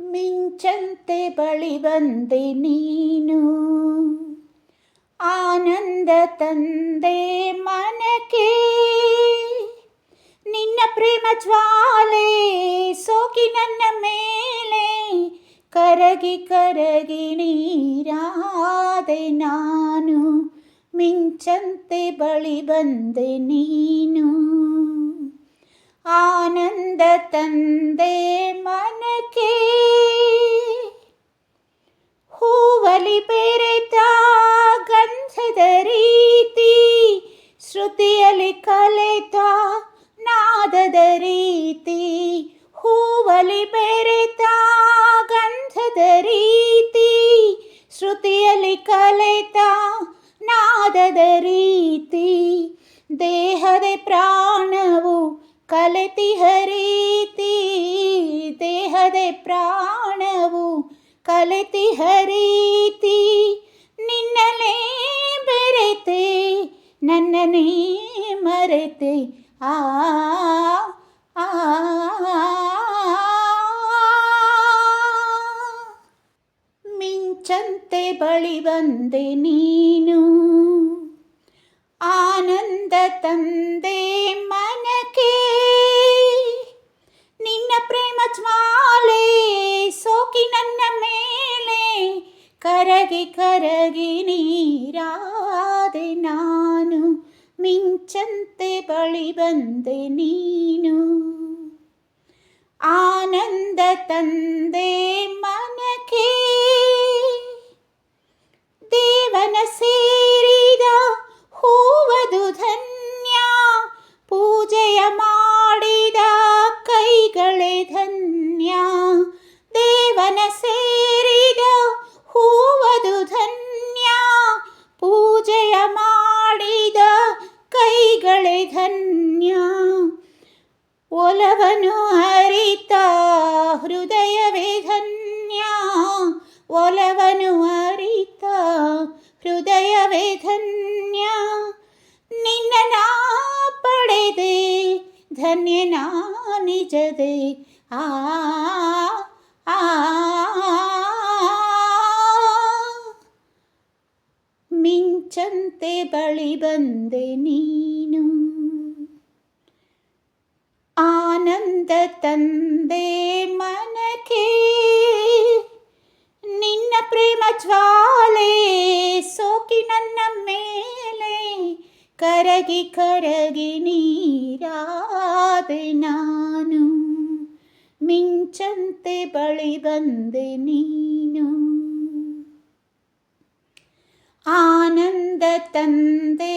ಮಿಂಚಂತೆ ಬಳಿ ಬಂದೆ ನೀನು, ಆನಂದ ತಂದೆ ಮನಕ್ಕೆ. ನಿನ್ನ ಪ್ರೇಮ ಜ್ವಾಲೆ ಸೋಕಿ ನನ್ನ ಮೇಲೆ, ಕರಗಿ ಕರಗಿ ನೀರಾದೆ ನಾನು. ಮಿಂಚಂತೆ ಬಳಿ ಬಂದೆ ನೀನು, ಆನಂದ ತಂದೆ ಮನಕ್ಕೆ. ಹೂವಲಿ ಬೆರೆತ ಗಂಧದ ರೀತಿ, ಶ್ರುತಿಯಲ್ಲಿ ಕಲೆತ ನಾದದ ರೀತಿ. ಹೂವಲಿ ಬೆರೆತ ಗಂಧದ ರೀತಿ, ಶ್ರುತಿಯಲ್ಲಿ ಕಲೆತ ನಾದದ ರೀತಿ. ದೇಹದ ಪ್ರಾಣವು ಕಲೆತಿಹ ರೀತಿ, ದೇಹದ ಪ್ರಾಣವು ಕಲೆತಿಹ ರೀತಿ. ನಿನ್ನಲೇ ಬೆರೆತೆ ನನ್ನನೇ ಮರೆತೆ, ಆ ಆ ಮಿಂಚಂತೆ ಬಳಿ ಬಂದೆ ನೀನು, ಆನಂದ ತಂದೆ ಮನಕ್ಕೆ. ನಿನ್ನ ಪ್ರೇಮ ಜ್ವಾಲೆ ಸೋಕಿ ನನ್ನ ಮೇಲೆ, ಕರಗಿ ಕರಗಿ ನೀರಾದೆ ನಾನು. ಮಿಂಚಂತೆ ಬಳಿ ಬಂದೆ ನೀನು, ಆನಂದ ತಂದೆ ಮನಕ್ಕೆ. ದೇವನ ಸೇರಿದ ಹೂವದು ಧನ್ಯ, ಪೂಜೆಯ ಮಾಡಿದ ಕೈಗಳೇ ಧನ್ಯ. ದೇವನ ಸೇರಿದ ಹೂವದು ಧನ್ಯ, ಪೂಜೆಯ ಮಾಡಿದ ಕೈಗಳೇ ಧನ್ಯ. ಒಲವನು ಅರಿತ ಹೃದಯವೇ ಧನ್ಯ, ಒಲವನು ಅರಿತ ಹೃದಯವೇ ಧನ್ಯ. ನಿನ್ನ ನಾ ಪಡೆದೆ ಧನ್ಯನ ನಿಜದೆ, ಆ ಆ ಮಿಂಚಂತೆ ಬಳಿ ಬಂದೆ ನೀನು, ಆನಂದ ತಂದೆ ಮನಕ್ಕೆ. ನಿನ್ನ ಪ್ರೇಮ ಜ್ವಾಲೆ ಸೋಕಿ ನನ್ನ ಮೇಲೆ, ಕರಗಿ ಕರಗಿ ನೀರಾದೆ ನಾನು. ಮಿಂಚಂತೆ ಬಳಿ ಬಂದೆ ನೀನು, ಆನಂದ ತಂದೆ